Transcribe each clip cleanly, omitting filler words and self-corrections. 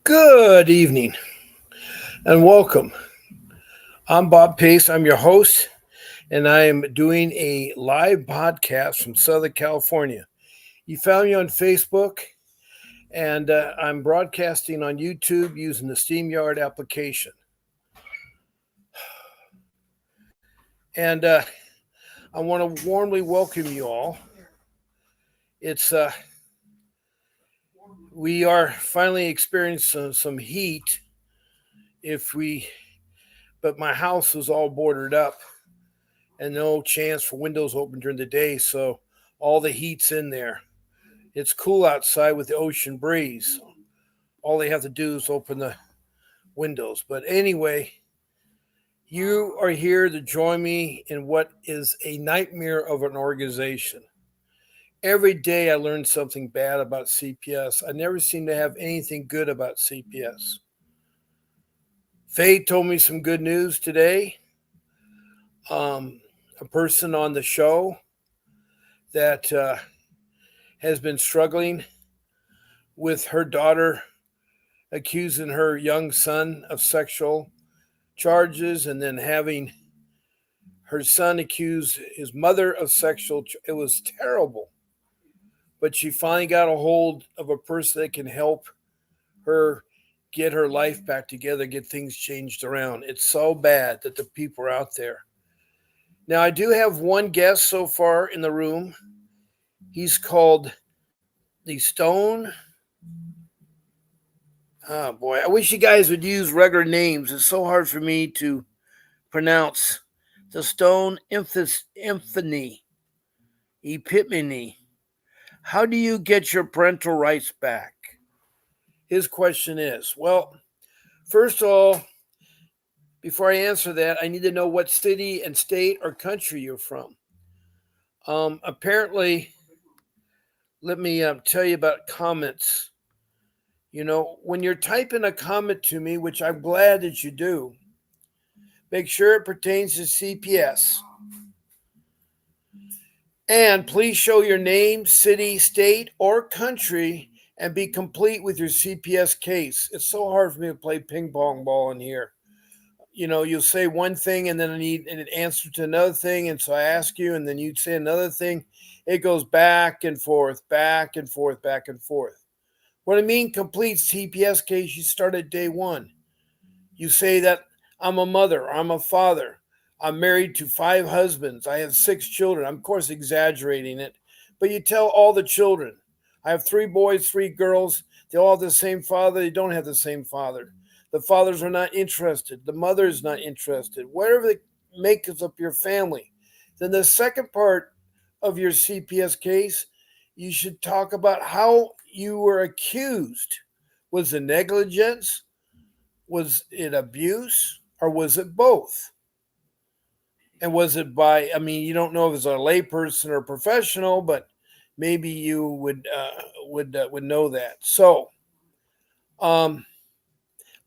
Good evening and welcome. I'm Bob Pace. I'm your host, and I am doing a live podcast from Southern California. You found me on Facebook, and I'm broadcasting on YouTube using the StreamYard application. And I want to warmly welcome you all. It's we are finally experiencing some heat. But my house was all boarded up and no chance for windows open during the day, so all the heat's in there. It's cool outside with the ocean breeze. All they have to do is open the windows. But anyway, you are here to join me in what is a nightmare of an organization. Every day I learn something bad about CPS. I never seem to have anything good about CPS. Faye told me some good news today. A person on the show that has been struggling with her daughter accusing her young son of sexual charges and then having her son accuse his mother of sexual. It was terrible. But she finally got a hold of a person that can help her get her life back together, get things changed around. It's so bad that the people are out there. Now, I do have one guest so far in the room. He's called the Stone. Oh, boy. I wish you guys would use regular names. It's so hard for me to pronounce. The Stone Epiphany. How do you get your parental rights back? His question is, well, first of all, before I answer that, I need to know what city and state or country you're from. Apparently, let me tell you about comments. You know, when you're typing a comment to me, which I'm glad that you do, make sure it pertains to CPS. And please show your name, city, state, or country and be complete with your CPS case. It's so hard for me to play ping pong ball in here. You know, you'll say one thing and then I need an answer to another thing. And so I ask you, and then you'd say another thing. It goes back and forth, back and forth, back and forth. What I mean, complete CPS case, you start at day one. You say that I'm a mother, I'm a father. I'm married to 5 husbands. I have 6 children. I'm, of course, exaggerating it. But you tell all the children. I have 3 boys, 3 girls. They all have the same father. They don't have the same father. The fathers are not interested. The mother is not interested. Whatever makes up your family. Then the second part of your CPS case, you should talk about how you were accused. Was it negligence? Was it abuse? Or was it both? And was it by, I mean, you don't know if it's a layperson or a professional, but maybe you would know that. So,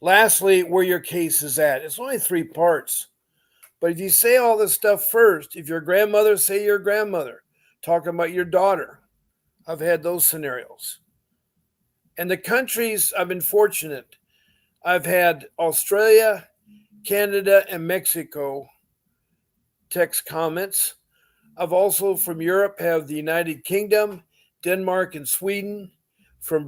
lastly, where your case is at. It's only 3 parts. But if you say all this stuff first, if you're a grandmother, say your grandmother. Talking about your daughter. I've had those scenarios. And the countries, I've been fortunate. I've had Australia, Canada, and Mexico text comments. I've also from Europe have the United Kingdom, Denmark, and Sweden. From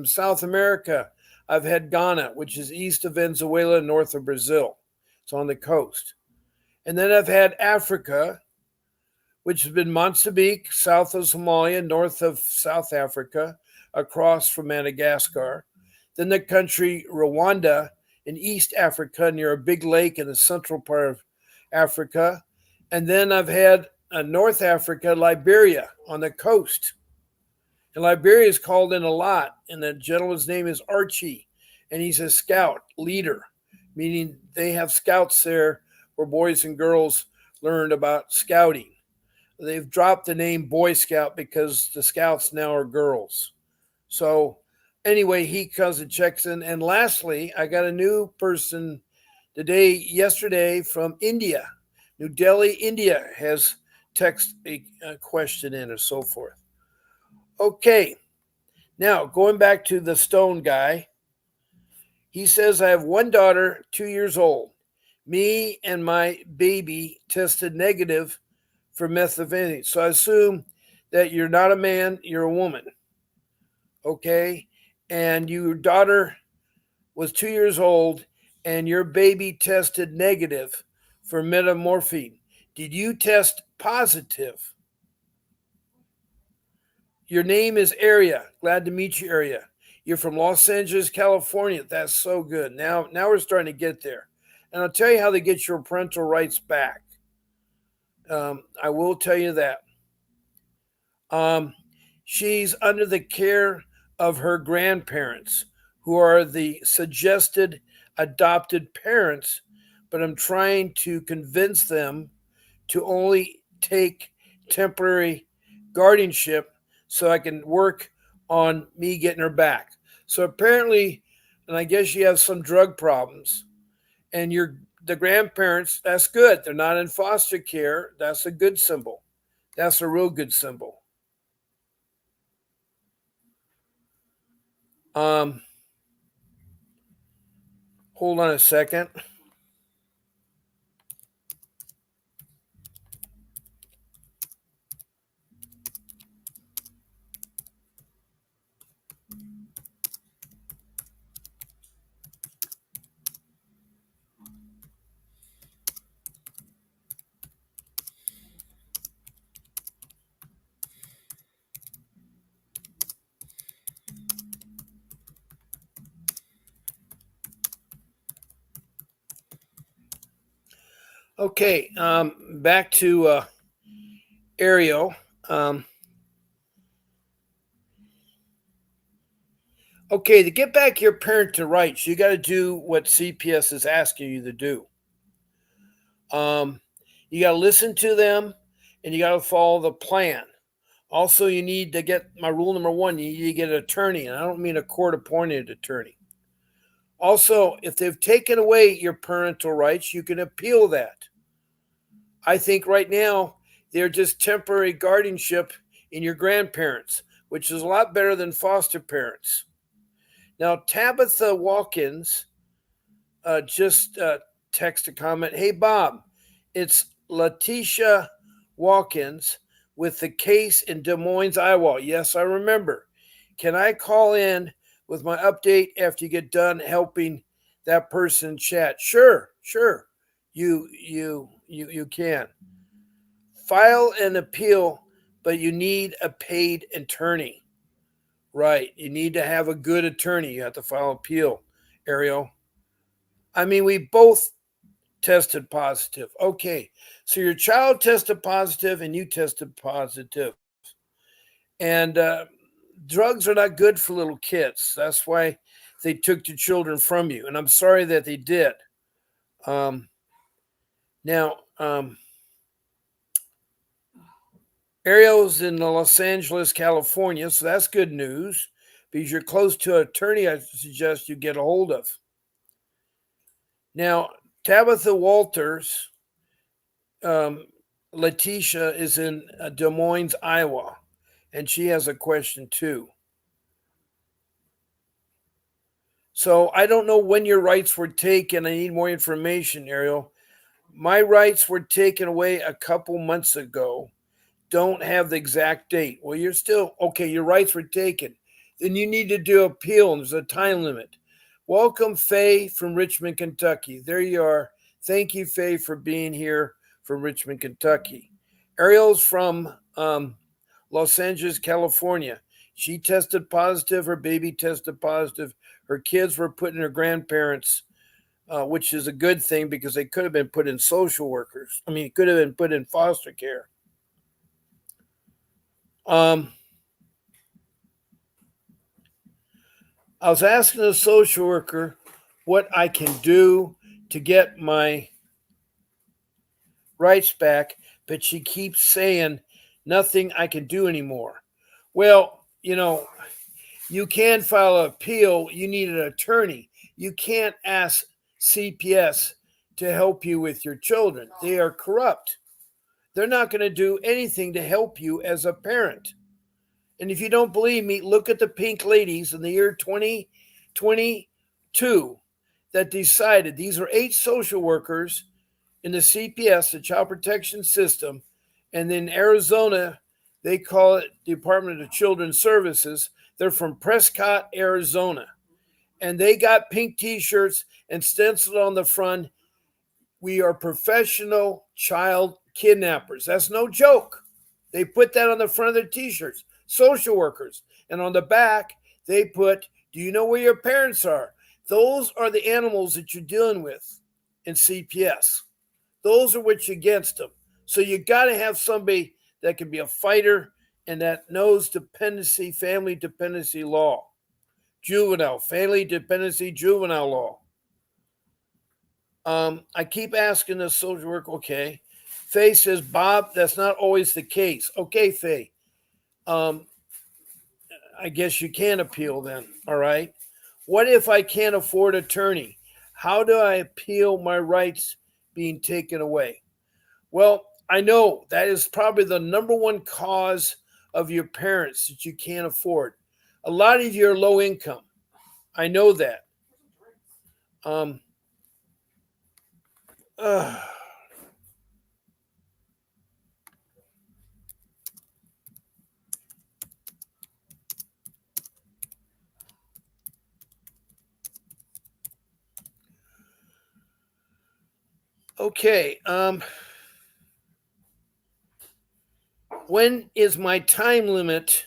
South America, I've had Ghana, which is east of Venezuela, north of Brazil. It's on the coast. And then I've had Africa, which has been Mozambique, south of Somalia, north of South Africa, across from Madagascar. Then the country Rwanda in East Africa near a big lake in the central part of Africa. And then I've had North Africa, Liberia on the coast. And Liberia is called in a lot. And the gentleman's name is Archie. And he's a scout leader, meaning they have scouts there where boys and girls learned about scouting. They've dropped the name Boy Scout because the scouts now are girls. So anyway, he comes and checks in. And lastly, I got a new person yesterday from India. New Delhi, India has text a question in or so forth. Okay, now going back to the Stone guy. He says, I have one daughter, 2 years old. Me and my baby tested negative for methamphetamine. So I assume that you're not a man, you're a woman. Okay. And your daughter was 2 years old and your baby tested negative for metamorphine. Did you test positive? Your name is Area. Glad to meet you, Area. You're from Los Angeles, California. That's so good. Now we're starting to get there. And I'll tell you how to get your parental rights back. I will tell you that. Um, she's under the care of her grandparents, who are the suggested adopted parents, but I'm trying to convince them to only take temporary guardianship so I can work on me getting her back. So apparently, and I guess you have some drug problems, and you're the grandparents, that's good. They're not in foster care. That's a good symbol. That's a real good symbol. Um, Hold on a second. Okay, back to Ariel. Um, okay, to get back your parental rights, you got to do what CPS is asking you to do. Um, you got to listen to them, and you got to follow the plan. Also, you need to get my rule number one. You need to get an attorney, and I don't mean a court-appointed attorney. Also, if they've taken away your parental rights, you can appeal that. I think right now they're just temporary guardianship in your grandparents, which is a lot better than foster parents. Now, Tabitha Walkins just text a comment. Hey, Bob, it's Letitia Walkins with the case in Des Moines, Iowa. Yes, I remember. Can I call in with my update after you get done helping that person chat? Sure, sure. You can file an appeal, but you need a paid attorney. Right. You need to have a good attorney. You have to file an appeal, Ariel. I mean, we both tested positive. Okay. So your child tested positive and you tested positive. And drugs are not good for little kids. That's why they took the children from you. And I'm sorry that they did. Um, now, Ariel's in Los Angeles, California. So that's good news because you're close to an attorney I suggest you get a hold of. Now, Tabitha Walters, Letitia is in Des Moines, Iowa, and she has a question too. So I don't know when your rights were taken. I need more information, Ariel. My rights were taken away a couple months ago. Don't have the exact date. Well, you're still okay. Your rights were taken. Then you need to do appeal, and there's a time limit. Welcome, Faye from Richmond, Kentucky. There you are. Thank you, Faye, for being here from Richmond, Kentucky. Ariel's from Los Angeles, California. She tested positive. Her baby tested positive. Her kids were put in her grandparents, which is a good thing because they could have been put in social workers. I mean, could have been put in foster care. I was asking a social worker what I can do to get my rights back, but she keeps saying nothing I can do anymore. Well, you can file an appeal. You need an attorney. You can't ask CPS to help you with your children. They are corrupt. They're not going to do anything to help you as a parent. And if you don't believe me, look at the pink ladies in the year 2022 that decided these are 8 social workers in the CPS, the Child Protection System, and in Arizona, they call it Department of Children's Services. They're from Prescott, Arizona. And they got pink t-shirts and stenciled on the front, "We are professional child kidnappers." That's no joke. They put that on the front of their t-shirts, social workers. And on the back, they put, "Do you know where your parents are?" Those are the animals that you're dealing with in CPS. Those are what you're against them. So you got to have somebody that can be a fighter and that knows dependency, family dependency law, juvenile, family dependency, juvenile law. I keep asking the social work, okay. Faye says, "Bob, that's not always the case." Okay, Faye. I guess you can appeal then. All right. What if I can't afford attorney? How do I appeal my rights being taken away? Well, I know that is probably the number one cause of your parents that you can't afford. A lot of you are low income. I know that. Um, uh, okay. When is my time limit?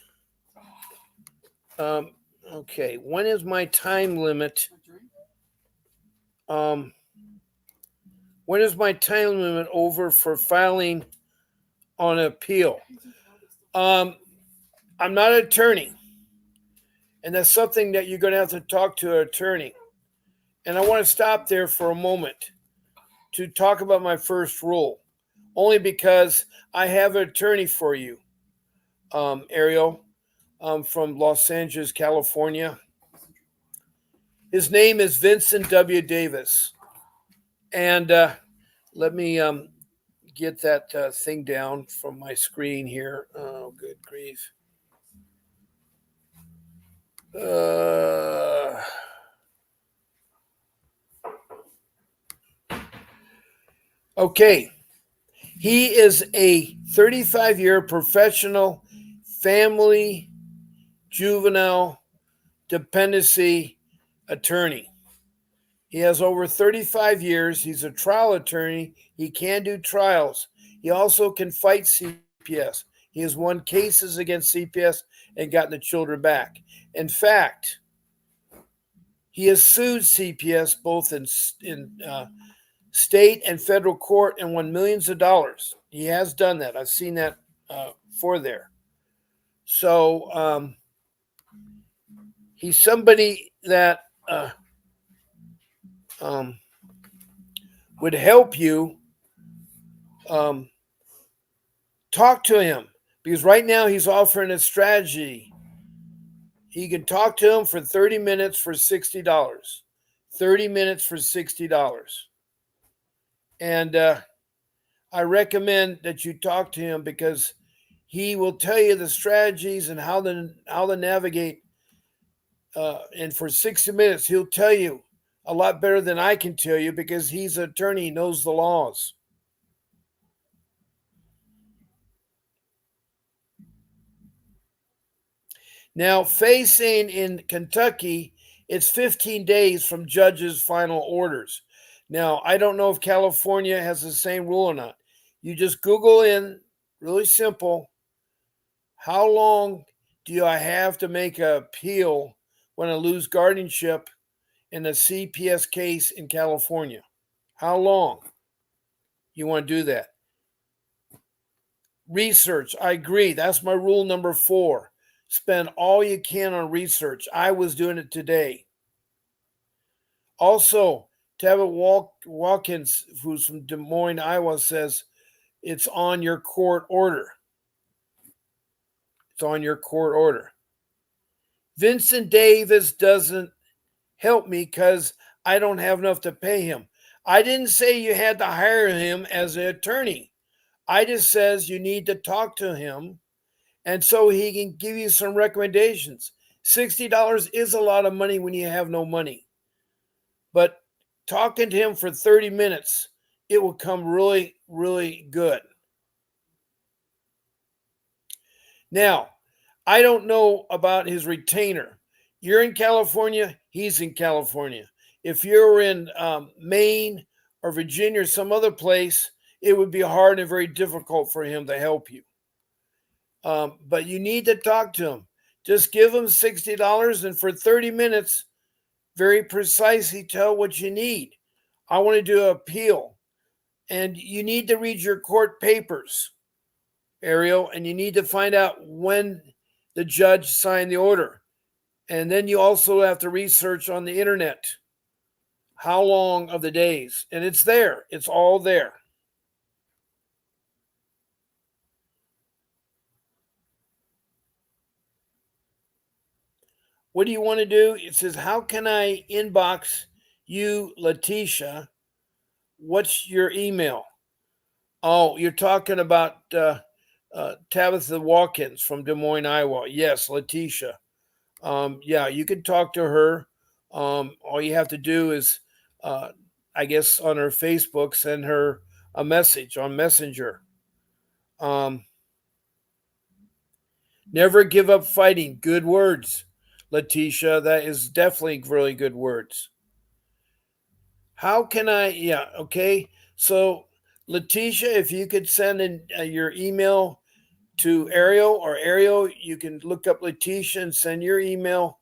Um, okay. When is my time limit? Um, when is my time limit over for filing on appeal? Um, I'm not an attorney, and that's something that you're going to have to talk to an attorney. And I want to stop there for a moment to talk about my first rule, only because I have an attorney for you, Ariel, from Los Angeles, California. His name is Vincent W. Davis. And let me get that thing down from my screen here. Oh, good grief. Okay. He is a 35-year professional family juvenile dependency attorney. He has over 35 years. He's a trial attorney. He can do trials. He also can fight CPS. He has won cases against CPS and gotten the children back. In fact, he has sued CPS both in state and federal court and won millions of dollars. He has done that. I've seen that for there. So he's somebody that would help you talk to him, because right now he's offering a strategy. He can talk to him for 30 minutes for $60. 30 minutes for $60. And I recommend that you talk to him because he will tell you the strategies and how to navigate. And for 60 minutes, he'll tell you a lot better than I can tell you because he's an attorney, he knows the laws. Now, facing in Kentucky, it's 15 days from judges' final orders. Now, I don't know if California has the same rule or not. You just Google in, really simple, how long do I have to make an appeal when I lose guardianship in a CPS case in California? How long? You want to do that? Research. I agree. That's my rule number 4. Spend all you can on research. I was doing it today. Also, Tabitha Watkins, who's from Des Moines, Iowa, says it's on your court order. It's on your court order. Vincent Davis doesn't help me because I don't have enough to pay him. I didn't say you had to hire him as an attorney. I just says you need to talk to him, and so he can give you some recommendations. $60 is a lot of money when you have no money. But talking to him for 30 minutes, it will come really, really good. Now, I don't know about his retainer. You're in California, he's in California. If you're in Maine or Virginia or some other place, it would be hard and very difficult for him to help you. But you need to talk to him. Just give him $60 and for 30 minutes, very precisely tell what you need. I want to do an appeal. And you need to read your court papers, Ariel, and you need to find out when the judge signed the order. And then you also have to research on the internet how long of the days. And it's there, it's all there. What do you want to do? It says, how can I inbox you, Letitia? What's your email? Oh, you're talking about Tabitha Watkins from Des Moines, Iowa. Yes, Letitia. Yeah, you can talk to her. All you have to do is, I guess, on her Facebook, send her a message on Messenger. Never give up fighting. Good words, Letitia. That is definitely really good words. How can I? Yeah, okay. So, Letitia, if you could send in your email to Ariel, or Ariel, you can look up Letitia and send your email.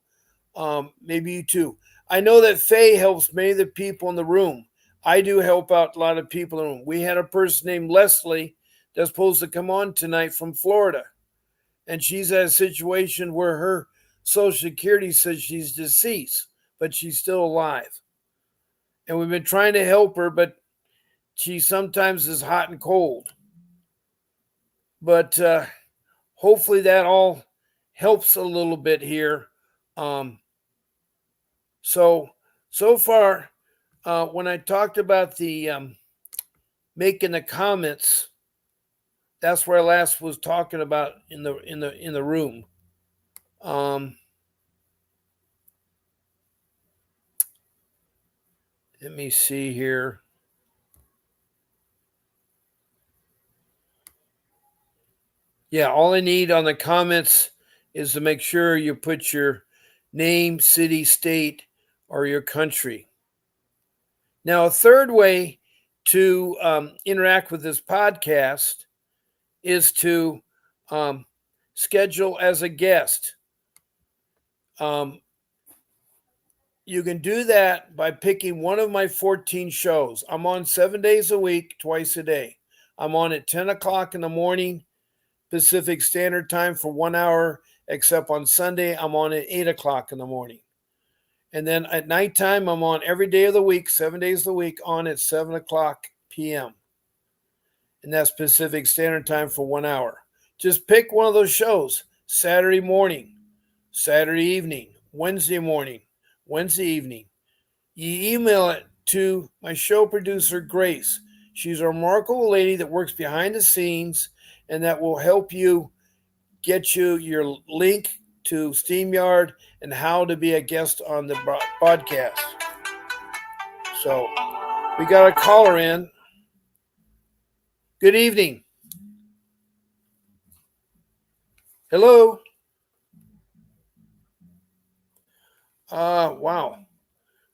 Maybe you too. I know that Faye helps many of the people in the room. I do help out a lot of people in the room. We had a person named Leslie that's supposed to come on tonight from Florida. And she's at a situation where her Social Security says she's deceased, but she's still alive. And we've been trying to help her, but she sometimes is hot and cold. But hopefully that all helps a little bit here. So far, when I talked about the making the comments, that's where I last was talking about in the room. Let me see here. Yeah, all I need on the comments is to make sure you put your name, city, state, or your country. Now, a third way to interact with this podcast is to schedule as a guest. You can do that by picking one of my 14 shows. I'm on 7 days a week, twice a day. I'm on at 10 o'clock in the morning, Pacific Standard Time for 1 hour, except on Sunday, I'm on at 8 o'clock in the morning. And then at nighttime, I'm on every day of the week, 7 days a week, on at 7 o'clock p.m. And that's Pacific Standard Time for 1 hour. Just pick one of those shows. Saturday morning, Saturday evening, Wednesday morning, Wednesday evening. You email it to my show producer, Grace. She's a remarkable lady that works behind the scenes and that will help you get you your link to StreamYard and how to be a guest on the podcast. So we got a caller in. Good evening. Hello. Wow.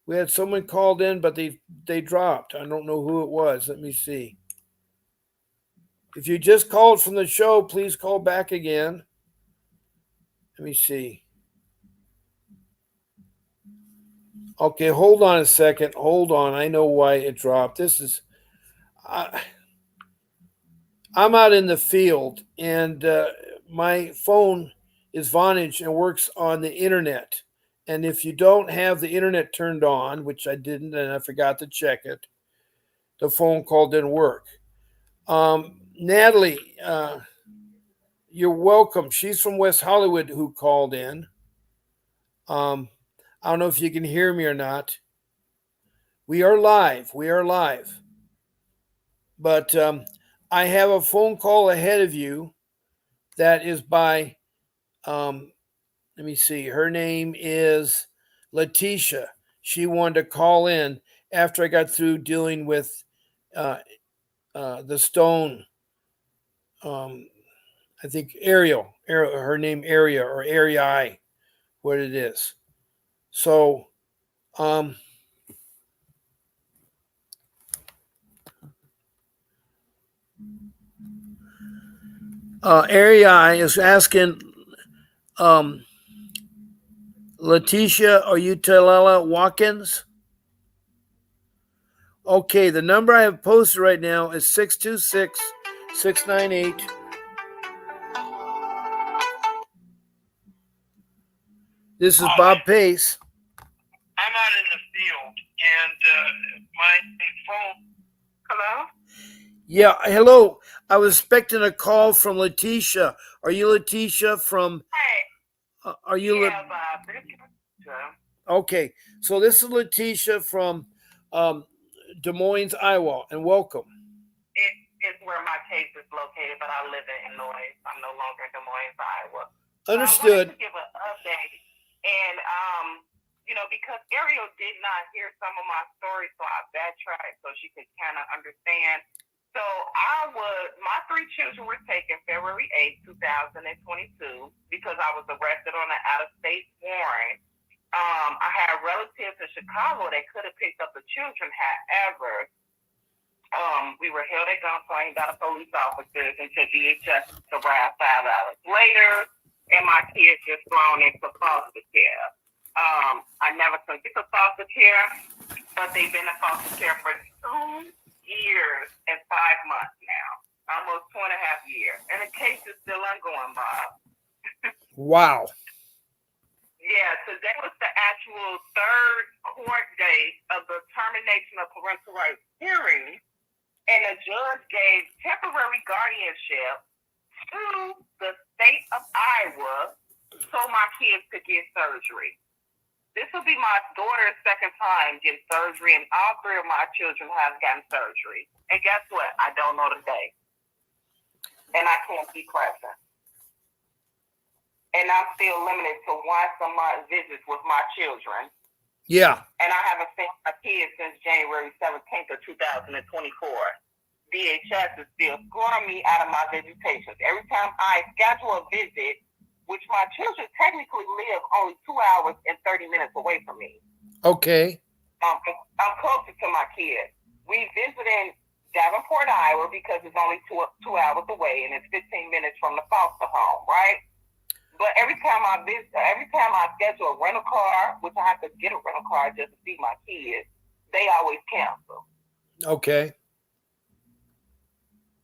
We had someone called in, but they dropped. I don't know who it was. Let me see. If you just called from the show, please call back again. Let me see. Okay, hold on a second. Hold on. I know why it dropped. This is, I'm out in the field, and my phone is Vonage and works on the internet. And if you don't have the internet turned on, which I didn't, and I forgot to check it, the phone call didn't work. Natalie, you're welcome. She's from West Hollywood who called in. I don't know if you can hear me or not. We are live. We are live. But I have a phone call ahead of you that is by, let me see, her name is Letitia. She wanted to call in, after I got through dealing with uh, the stone. Um, I think Ariel, her name Aria or Arii, what it is. So, um, Arii is asking, um, Letitia, are you Talala Watkins? Okay, the number I have posted right now is 626 698. This is Bob Pace. I'm out in the field, and my phone. Hello? Yeah, hello. I was expecting a call from Letitia. Are you Letitia from? Hey. Are you? Yeah, Bob. Okay, so this is Letitia from Des Moines, Iowa, and welcome. It's where my case is located, but I live in Illinois. I'm no longer in Des Moines, Iowa. Understood. So I wanted to give an update, and because Ariel did not hear some of my stories, so I backtracked so she could kind of understand. So my 3 children were taken February 8th, 2022, because I was arrested on an out-of-state warrant. I had relatives in Chicago that could have picked up the children. However, we were held at gunpoint by the police officers until DHS arrived 5 hours later, and my kids just thrown into foster care. I never took it to foster care, but they've been in foster care for 2 years and 5 months now, almost 2.5 years, and the case is still ongoing, Bob. Wow. Yeah, today was the actual 3rd court date of the termination of parental rights hearing, and the judge gave temporary guardianship to the state of Iowa so my kids could get surgery. This will be my daughter's 2nd time getting surgery, and all 3 of my children have gotten surgery. And guess what? I don't know the day. And I can't be present. And I'm still limited to once a month visits with my children. Yeah. And I haven't seen my kids since January 17th of 2024. DHS is still scoring me out of my visitations. Every time I schedule a visit, which my children technically live only 2 hours and 30 minutes away from me. Okay. I'm closer to my kids. We visited Davenport, Iowa, because it's only 2 hours away, and it's 15 minutes from the foster home, right? But every time I schedule a rental car, which I have to get a rental car just to see my kids, they always cancel. Okay.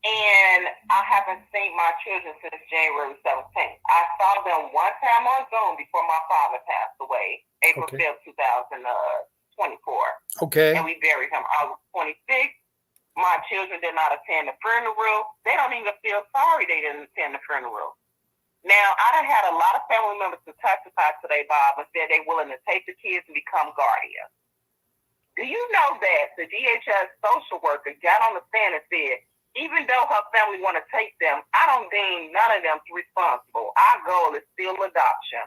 And I haven't seen my children since January 17th. I saw them one time on Zoom before my father passed away, April 5th, 2024. Okay. And we buried him August 26th. My children did not attend the funeral. They don't even feel sorry they didn't attend the funeral. Now, I done had a lot of family members to testify today, Bob, and said they're willing to take the kids and become guardians. Do you know that the DHS social worker got on the stand and said, even though her family want to take them, I don't deem none of them responsible. Our goal is still adoption.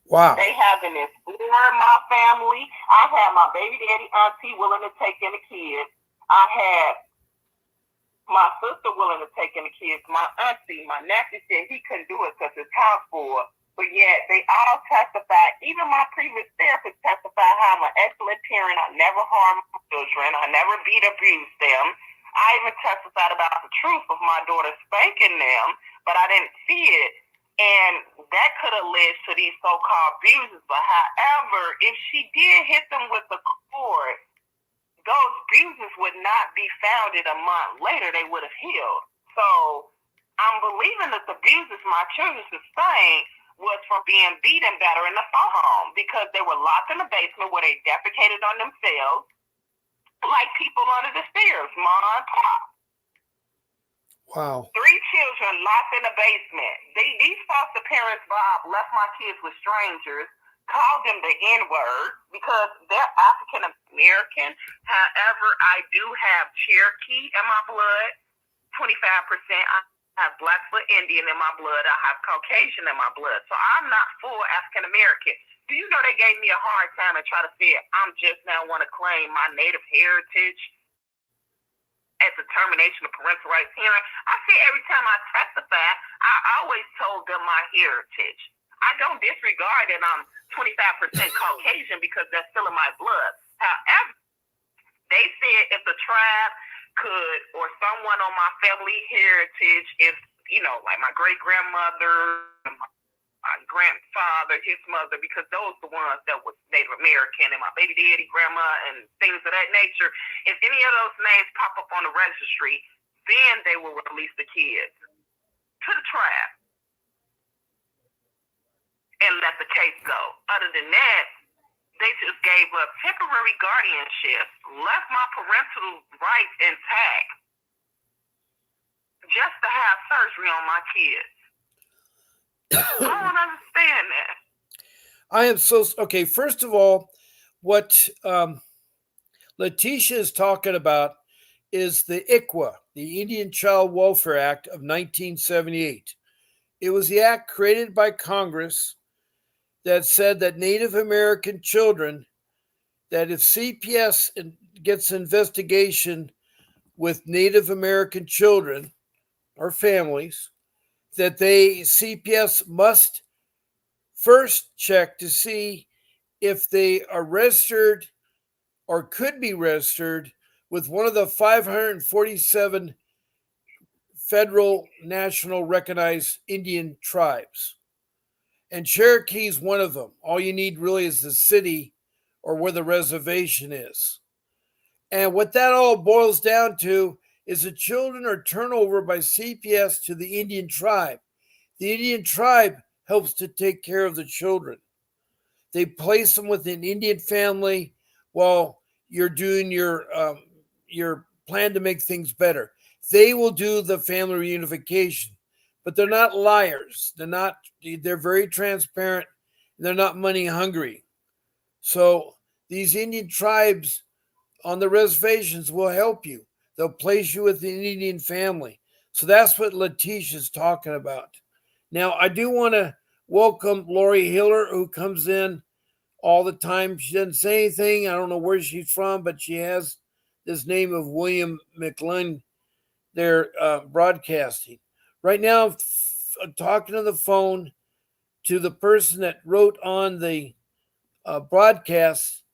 Wow. They haven't explored my family. I had my baby daddy auntie willing to take in the kids. I had my sister willing to take in the kids. My auntie, my nephew said he couldn't do it because his house full. But yet they all testified. Even my previous therapist testified how I'm an excellent parent. I never harmed my children. I never beat or abused them. I even testified about the truth of my daughter spanking them, but I didn't see it. And that could have led to these so-called abuses. But however, if she did hit them with the cord, those bruises would not be founded a month later. They would have healed. So I'm believing that the bruises my children sustained was from being beaten better in the phone home because they were locked in the basement where they defecated on themselves like people under the stairs, Mom and Pop. Wow. 3 children locked in the basement. These foster parents, Bob, left my kids with strangers, called them the N-word because they're African American. However, I do have Cherokee in my blood, 25%. I have Blackfoot Indian in my blood. I have Caucasian in my blood. So I'm not full African American. Do you know they gave me a hard time and try to say I'm just now want to claim my native heritage as a termination of parental rights hearing? I say every time I testify, I always told them my heritage. I don't disregard that I'm 25% Caucasian because that's still in my blood. However, they said if the tribe could or someone on my family heritage, if, you know, like my great grandmother, my grandfather, his mother, because those are the ones that was Native American, and my baby daddy, grandma, and things of that nature. If any of those names pop up on the registry, then they will release the kids to the tribe and let the case go. Other than that, they just gave up temporary guardianship, left my parental rights intact, just to have surgery on my kids. I don't understand that. I am so okay. First of all, what Letitia is talking about is the ICWA, the Indian Child Welfare Act of 1978. It was the act created by Congress that said that Native American children, that if CPS gets investigation with Native American children or families, that CPS must first check to see if they are registered or could be registered with one of the 547 federal national recognized Indian tribes. And Cherokee is one of them. All you need really is the city or where the reservation is. And what that all boils down to is the children are turned over by CPS to the Indian tribe. The Indian tribe helps to take care of the children. They place them with an Indian family while you're doing your plan to make things better. They will do the family reunification, but they're not liars. They're very transparent. They're not money hungry. So these Indian tribes on the reservations will help you. They'll place you with an Indian family. So that's what Letitia's talking about. Now, I do want to welcome Lori Hiller, who comes in all the time. She doesn't say anything. I don't know where she's from, but she has this name of William McLean there broadcasting. Right now, I'm talking on the phone to the person that wrote on the broadcast,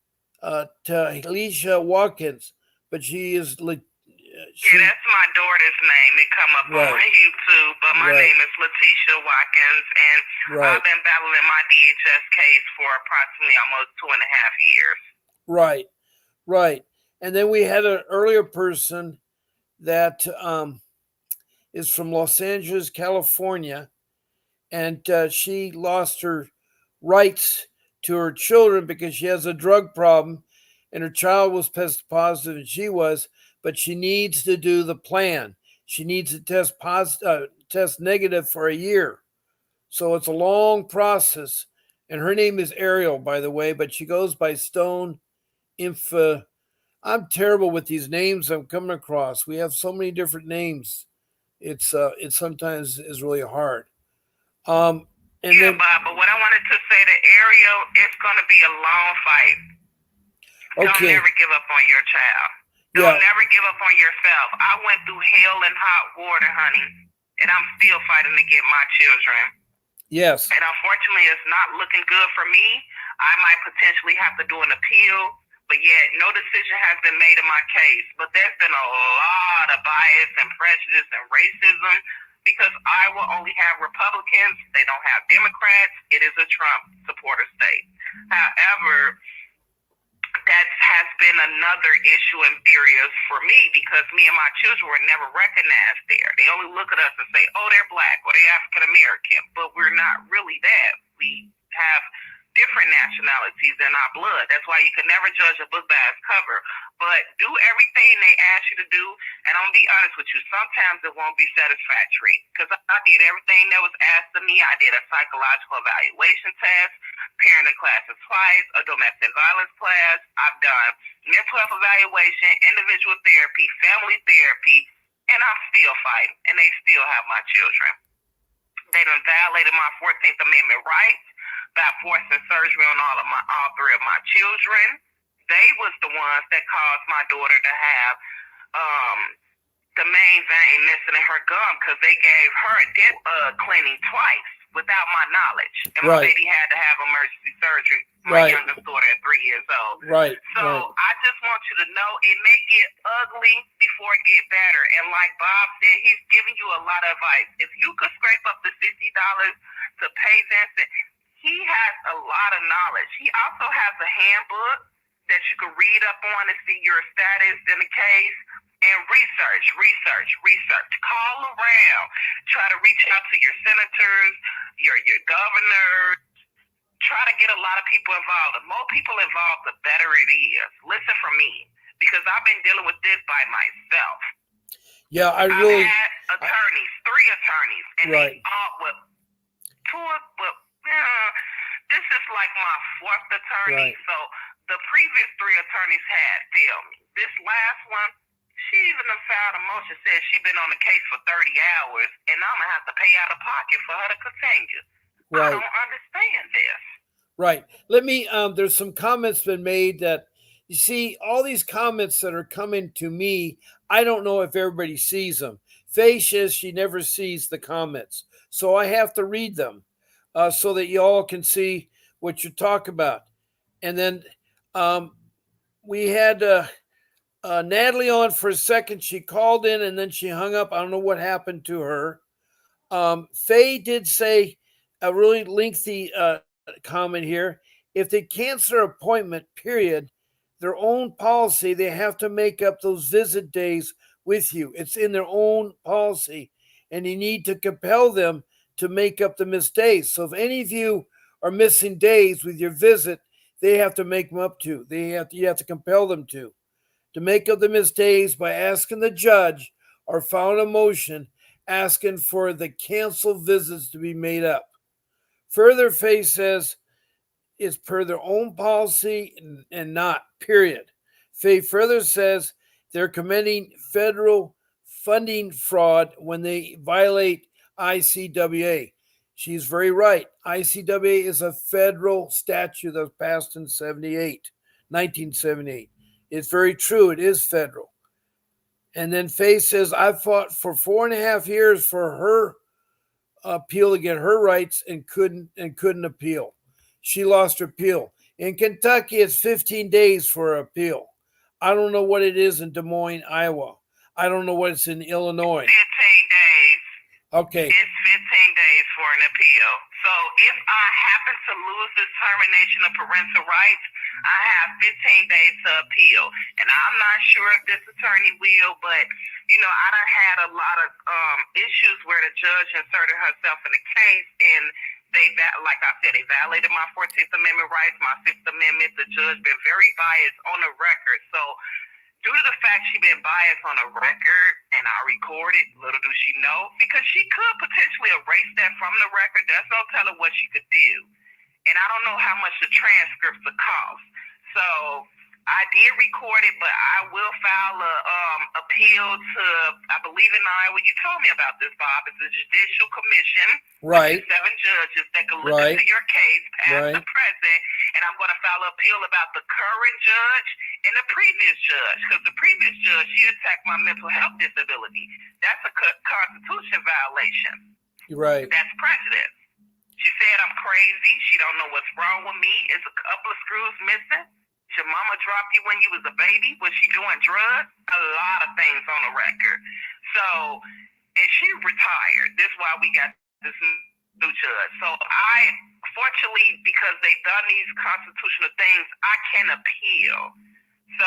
to Alicia Watkins, but she is yeah, that's my daughter's name. It come up on YouTube, but my name is Letitia Watkins, and I've been battling my DHS case for approximately almost 2.5 years. Right. And then we had an earlier person that is from Los Angeles, California, and she lost her rights to her children because she has a drug problem, and her child was tested positive, and she was. But she needs to do the plan. She needs to test negative for a year. So it's a long process. And her name is Ariel, by the way, but she goes by Stone Info. I'm terrible with these names I'm coming across. We have so many different names. It sometimes is really hard. Bob, but what I wanted to say to Ariel, it's going to be a long fight. Don't never give up on your child. Don't never give up on yourself. I went through hell and hot water, honey, and I'm still fighting to get my children. Yes. And unfortunately, it's not looking good for me. I might potentially have to do an appeal, but yet no decision has been made in my case. But there's been a lot of bias and prejudice and racism because I will only have Republicans. They don't have Democrats. It is a Trump supporter state. However, that has been another issue and barriers for me because me and my children were never recognized there. They only look at us and say, oh, they're black or they're African American, but we're not really that. We have different nationalities in our blood. That's why you can never judge a book by its cover. But do everything they ask you to do, and I'm going to be honest with you, sometimes it won't be satisfactory because I did everything that was asked of me. I did a psychological evaluation test, parenting classes twice, a domestic violence class. I've done mental health evaluation, individual therapy, family therapy, and I'm still fighting, and they still have my children. They done violated my 14th Amendment rights by forcing surgery on all three of my children. They was the ones that caused my daughter to have the main vein missing in her gum because they gave her a dip cleaning twice without my knowledge. And my baby had to have emergency surgery, my youngest daughter at 3 years old. So I just want you to know it may get ugly before it get better. And like Bob said, he's giving you a lot of advice. If you could scrape up the $50 to pay Vincent, he has a lot of knowledge. He also has a handbook that you can read up on to see your status in the case. And research. Call around. Try to reach out to your senators, your governors. Try to get a lot of people involved. The more people involved, the better it is. Listen from me, because I've been dealing with this by myself. Yeah, I've had attorneys, 3 attorneys, and they all this is like my 4th attorney. So the previous 3 attorneys had failed me. This last one, she even filed a motion, said she's been on the case for 30 hours, and I'm going to have to pay out of pocket for her to continue. I don't understand this. Right. Let me, there's some comments been made that, you see, all these comments that are coming to me, I don't know if everybody sees them. Faye says she never sees the comments. So I have to read them so that you all can see what you talk about. And then we had Natalie on for a second. She called in and then she hung up. I don't know what happened to her. Faye did say a really lengthy comment here. If they cancel their appointment, period, their own policy, they have to make up those visit days with you. It's in their own policy, and you need to compel them to make up the missed days. So if any of you are missing days with your visit, they have to make them up to. You have to compel them to make up the missed days by asking the judge or filing a motion asking for the canceled visits to be made up. Further, Faye says it's per their own policy and not, period. Faye further says they're committing federal funding fraud when they violate ICWA. She's very right. ICWA is a federal statute that was passed in 1978. It's very true. It is federal. And then Faye says, I fought for 4.5 years for her appeal to get her rights and couldn't appeal. She lost her appeal. In Kentucky, it's 15 days for an appeal. I don't know what it is in Des Moines, Iowa. I don't know what it's in Illinois. 15 days. Okay. It's 15 days for an appeal. So if I happen to lose this termination of parental rights, I have 15 days to appeal. And I'm not sure if this attorney will, but, I done had a lot of issues where the judge inserted herself in the case, and they, like I said, they violated my 14th Amendment rights, my 5th Amendment. The judge been very biased on the record. So due to the fact she been biased on the record, and I recorded, little do she know, because she could potentially erase that from the record. There's no telling what she could do. And I don't know how much the transcripts will cost. So I did record it, but I will file a appeal to, I believe in Iowa. You told me about this, Bob. It's a judicial commission. Right. 7 judges that can look into your case, past the present, and I'm going to file an appeal about the current judge and the previous judge, because the previous judge, she attacked my mental health disability. That's a Constitution violation. Right. That's prejudice. She said I'm crazy. She don't know what's wrong with me. It's a couple of screws missing. Your mama dropped you when you was a baby? Was she doing drugs? A lot of things on the record. So, and she retired. This is why we got this new judge. So fortunately, because they've done these constitutional things, I can appeal. So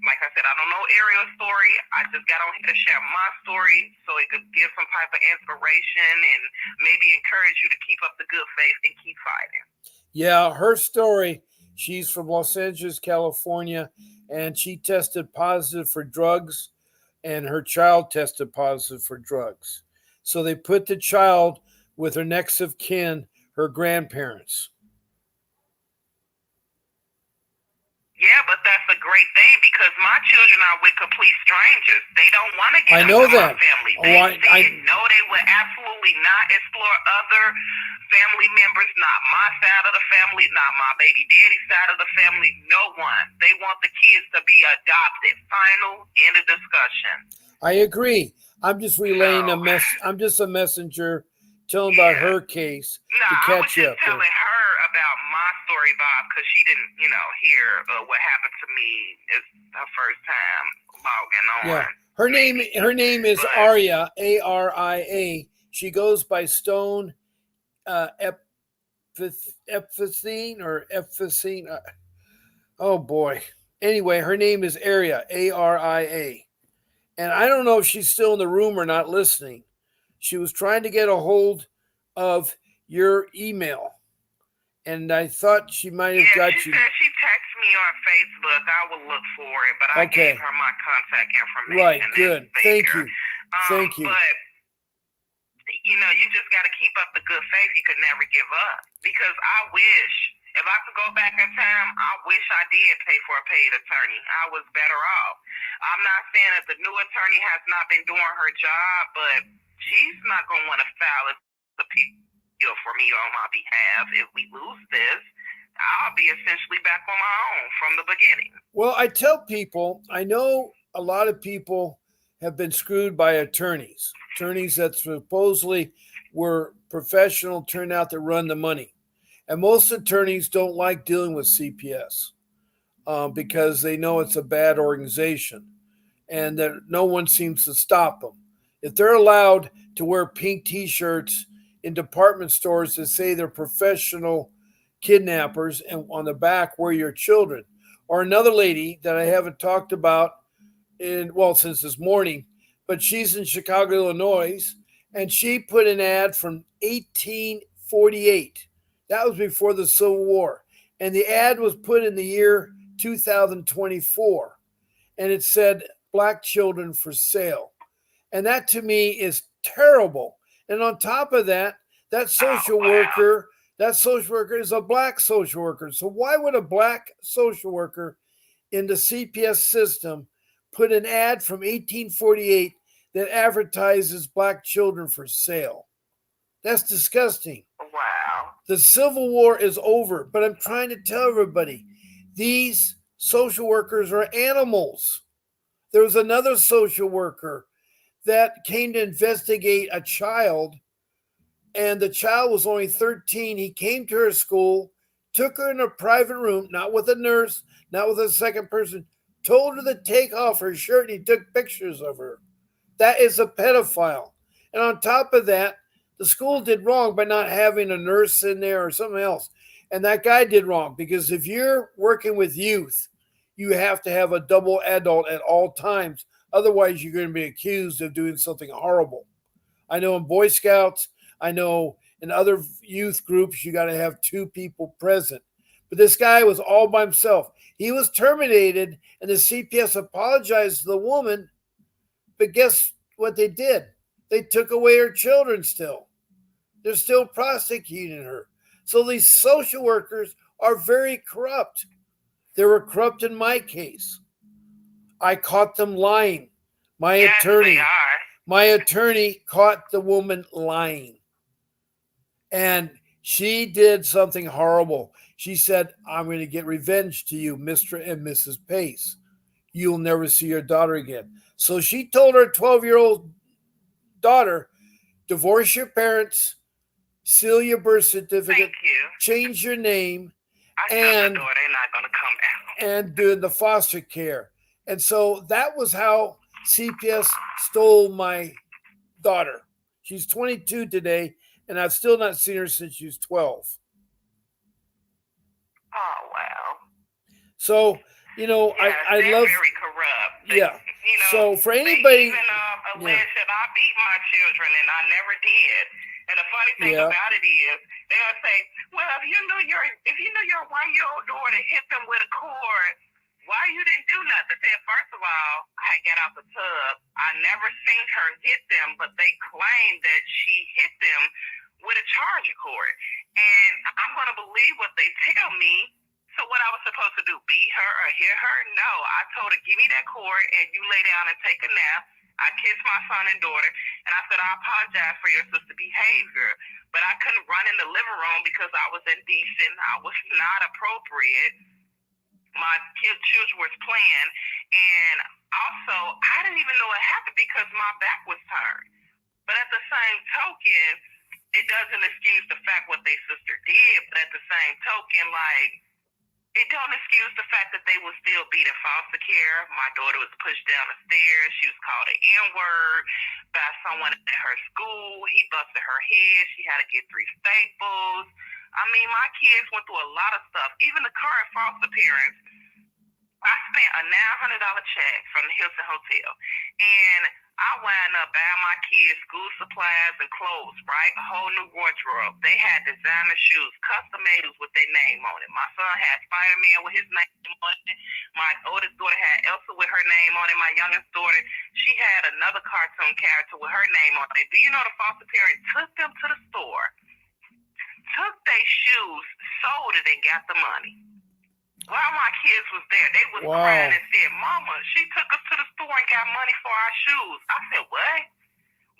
like I said, I don't know Ariel's story. I just got on here to share my story so it could give some type of inspiration and maybe encourage you to keep up the good faith and keep fighting. Yeah, her story. She's from Los Angeles, California, and she tested positive for drugs, and her child tested positive for drugs. So they put the child with her next of kin, her grandparents. Yeah, but that's a great thing because my children are with complete strangers. They don't want to get I know into my that. family. Oh, They I said no, they would absolutely not explore other family members, not my side of the family, not my baby daddy's side of the family, no one. They want the kids to be adopted. Final end of discussion. I agree. I'm just relaying a mess. So, I'm just a messenger telling about yeah. her case No, to I was catch you just up there. telling her about my story, Bob, because she didn't, hear what happened to me. It's her first time logging on. Yeah. Her name is But- Aria, Aria. She goes by Stone Epphysine or Epphysine. Oh boy. Anyway, her name is Aria, Aria. And I don't know if she's still in the room or not listening. She was trying to get a hold of your email. And I thought she might have got she you. said she texted me on Facebook. I will look for it, but I Okay. gave her my contact information. Right, good. Thank you. Thank you. But, you just got to keep up the good faith. You could never give up. Because I wish, if I could go back in time, I wish I did pay for a paid attorney. I was better off. I'm not saying that the new attorney has not been doing her job, but she's not going to want to file the appeal for me on my behalf. If we lose this, I'll be essentially back on my own from the beginning. Well, I tell people, I know a lot of people have been screwed by attorneys that supposedly were professional, turned out to run the money. And most attorneys don't like dealing with CPS because they know it's a bad organization and that no one seems to stop them. If they're allowed to wear pink T-shirts in department stores that say they're professional kidnappers and on the back wear your children, or another lady that I haven't talked about since this morning, but she's in Chicago, Illinois, and she put an ad from 1848. That was before the Civil War. And the ad was put in the year 2024. And it said, Black children for sale. And that to me is terrible. And on top of that, that social worker is a black social worker. So why would a black social worker in the CPS system put an ad from 1848 that advertises black children for sale? That's disgusting. Wow. The Civil War is over, but I'm trying to tell everybody, these social workers are animals. There was another social worker that came to investigate a child, and the child was only 13. He came to her school, took her in a private room, not with a nurse, not with a second person, told her to take off her shirt, and he took pictures of her. That is a pedophile. And on top of that, the school did wrong by not having a nurse in there or something else. And that guy did wrong because if you're working with youth, you have to have a double adult at all times. Otherwise, you're going to be accused of doing something horrible. I know in Boy Scouts, I know in other youth groups, you got to have two people present. But this guy was all by himself. He was terminated, and the CPS apologized to the woman. But guess what they did? They took away her children still. They're still prosecuting her. So these social workers are very corrupt. They were corrupt in my case. I caught them lying. My attorney caught the woman lying. And she did something horrible. She said, I'm going to get revenge to you, Mr. and Mrs. Pace. You'll never see your daughter again. So she told her 12-year-old daughter, divorce your parents, seal your birth certificate, change your name, and they're not going to come out. And do the foster care. And so that was how CPS stole my daughter. She's 22 today, and I've still not seen her since she was 12. Oh, wow. So, I love... very corrupt. Yeah. So for anybody... They even alleged that I beat my children, and I never did. And the funny thing about it is, they'll say, well, if you knew your 1-year-old daughter hit them with a cord, why you didn't do nothing? They said, first of all, I got out the tub. I never seen her hit them, but they claimed that she hit them with a charger cord. And I'm going to believe what they tell me. So what I was supposed to do, beat her or hear her? No. I told her, give me that cord and you lay down and take a nap. I kissed my son and daughter, and I said, I apologize for your sister's behavior, but I couldn't run in the living room because I was indecent. I was not appropriate. My children was playing, and also, I didn't even know it happened because my back was turned. But at the same token, it doesn't excuse the fact what their sister did, but at the same token, like, it don't excuse the fact that they will still be in foster care. My daughter was pushed down the stairs. She was called an N-word by someone at her school. He busted her head. She had to get 3 staples. I mean, my kids went through a lot of stuff. Even the current foster parents, I spent a $900 check from the Hilton Hotel. And I wound up buying my kids school supplies and clothes, right? A whole new wardrobe. They had designer shoes, custom made with their name on it. My son had Spider-Man with his name on it. My oldest daughter had Elsa with her name on it. My youngest daughter, she had another cartoon character with her name on it. Do you know the foster parent took them to the store, took their shoes, sold it, and got the money? While my kids was there, they was crying and said, Mama, she took us to the store and got money for our shoes. I said, what?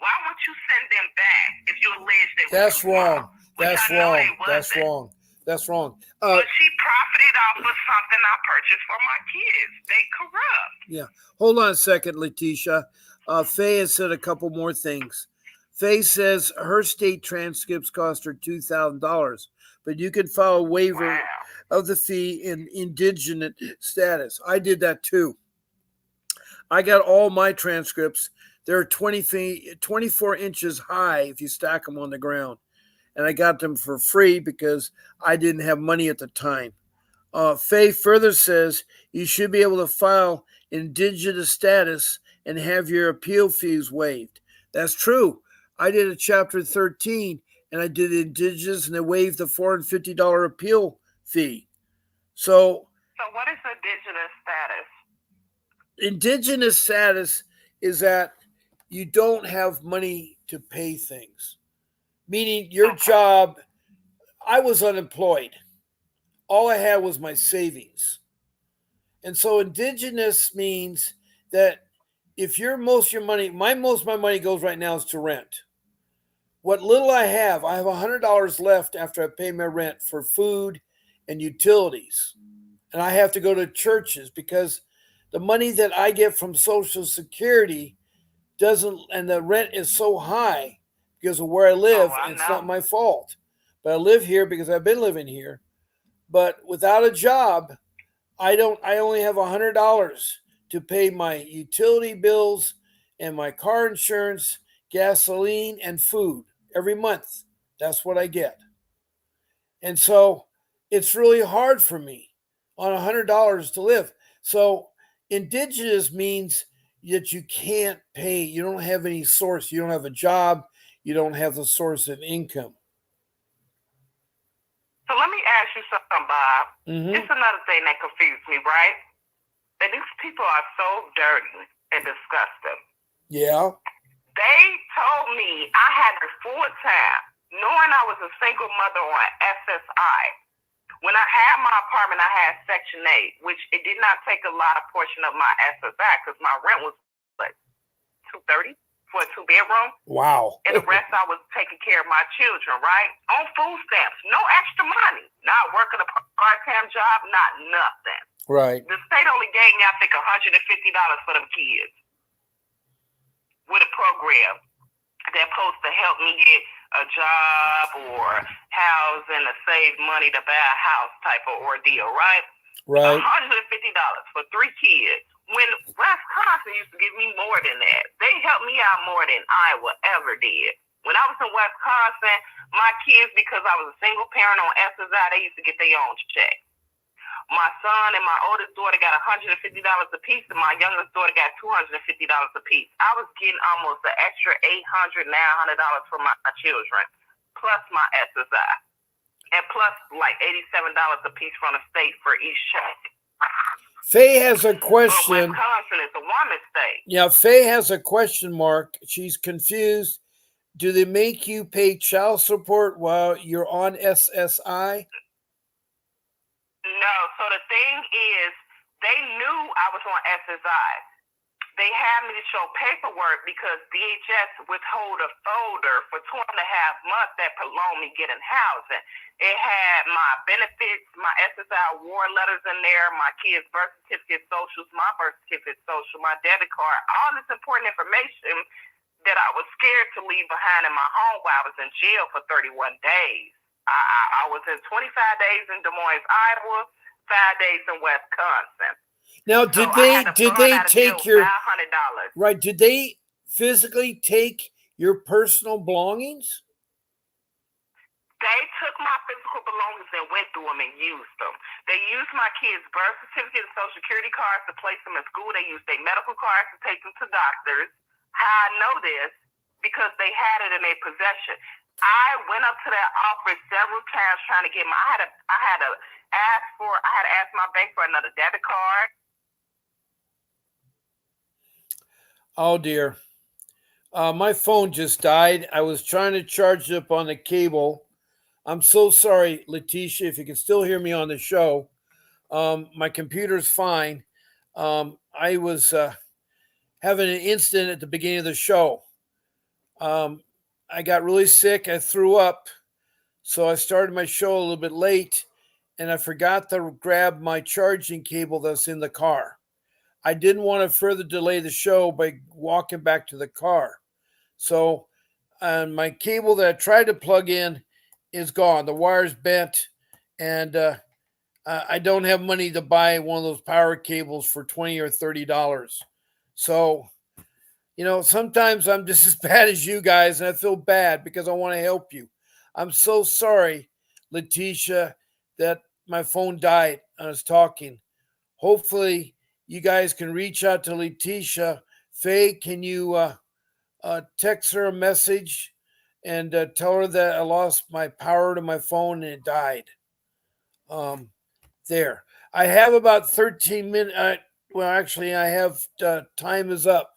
Why won't you send them back if you allege they That's wrong. That's wrong. That's wrong. That's wrong. But she profited off of something I purchased for my kids. They corrupt. Yeah. Hold on a second, Letitia. Faye has said a couple more things. Faye says her state transcripts cost her $2,000, but you can file a waiver of the fee in indigent status. I did that too. I got all my transcripts. They're 24 inches high if you stack them on the ground. And I got them for free because I didn't have money at the time. Faye further says you should be able to file indigenous status and have your appeal fees waived. That's true. I did a chapter 13 and I did indigenous and they waived the $450 appeal fee. So what is indigenous status? Indigenous status is that you don't have money to pay things. Meaning your job, I was unemployed. All I had was my savings. And so indigenous means that if most of your money, most of my money goes right now is to rent. What little I have $100 left after I pay my rent for food and utilities. And I have to go to churches because the money that I get from Social Security doesn't, and the rent is so high because of where I live, and it's not my fault. But I live here because I've been living here. But without a job, I only have $100 to pay my utility bills and my car insurance, gasoline, and food every month. That's what I get. And so it's really hard for me on $100 to live. So indigenous means that you can't pay. You don't have any source. You don't have a job. You don't have the source of income. So let me ask you something, Bob. Mm-hmm. It's another thing that confused me, right? And these people are so dirty and disgusting. Yeah. They told me I had the full time, knowing I was a single mother on SSI. When I had my apartment, I had Section 8, which it did not take a lot of portion of my SSI because my rent was like $230 for a 2-bedroom. Wow. And the rest I was taking care of my children, right? On food stamps, no extra money. Not working a part-time job, not nothing. Right. The state only gave me, I think, $150 for them kids with a program that's supposed to help me get a job or housing to save money to buy a house type of ordeal, right? Right. $150 for 3 kids. When Wisconsin used to give me more than that. They helped me out more than Iowa ever did. When I was in Wisconsin, my kids, because I was a single parent on SSI, they used to get their own check. My son and my oldest daughter got $150 a piece, and my youngest daughter got $250 a piece. I was getting almost an extra $800, $900 for my children, plus my SSI, and plus like $87 a piece from the state for each check. Faye has a question. Wisconsin is a woman's state. Yeah, Faye has a question mark. She's confused. Do they make you pay child support while you're on SSI? No. So the thing is, They knew I was on SSI. They had me to show paperwork because DHS withhold a folder for 2.5 months that prolonged me getting housing. It had my benefits, my SSI award letters in there, my kids' birth certificate socials, my birth certificate social, my debit card, all this important information that I was scared to leave behind in my home while I was in jail for 31 days. I was in 25 days in Des Moines, Iowa, 5 days in Wisconsin. Now, did they take your $500. right? Did they physically take your personal belongings? They took my physical belongings and went through them and used them. They used my kids' birth certificate and social security cards to place them in school. They used their medical cards to take them to doctors. How I know this? Because they had it in their possession. I went up to that office several times trying to get my. I had to ask my bank for another debit card. Oh dear. My phone just died. I was trying to charge it up on the cable. I'm so sorry, Letitia, if you can still hear me on the show. My computer's fine. I was having an incident at the beginning of the show. I got really sick. I threw up. So I started my show a little bit late, and I forgot to grab my charging cable that's in the car. I didn't want to further delay the show by walking back to the car. So my cable that I tried to plug in is gone. The wire's bent, and I don't have money to buy one of those power cables for $20 or $30. So, sometimes I'm just as bad as you guys, and I feel bad because I want to help you. I'm so sorry, Letitia, that my phone died. I was talking. Hopefully, you guys can reach out to Letitia. Faye, can you text her a message and tell her that I lost my power to my phone and it died? There. I have about 13 minutes. Well, actually, I have time is up.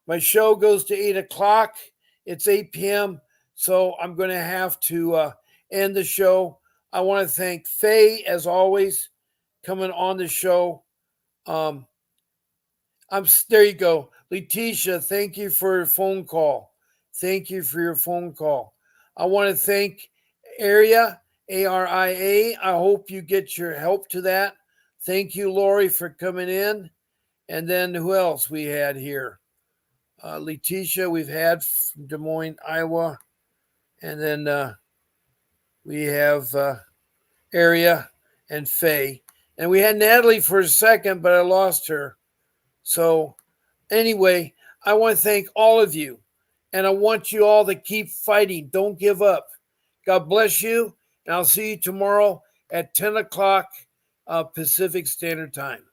My show goes to 8 o'clock. It's 8 p.m. So I'm going to have to end the show. I want to thank Faye, as always, coming on the show. There you go. Letitia, thank you for your phone call. Thank you for your phone call. I want to thank Aria, ARIA. I hope you get your help to that. Thank you, Lori, for coming in. And then who else we had here? Letitia, we've had from Des Moines, Iowa. And then we have Aria and Faye. And we had Natalie for a second, but I lost her. So anyway, I want to thank all of you. And I want you all to keep fighting. Don't give up. God bless you. And I'll see you tomorrow at 10 o'clock Pacific Standard Time.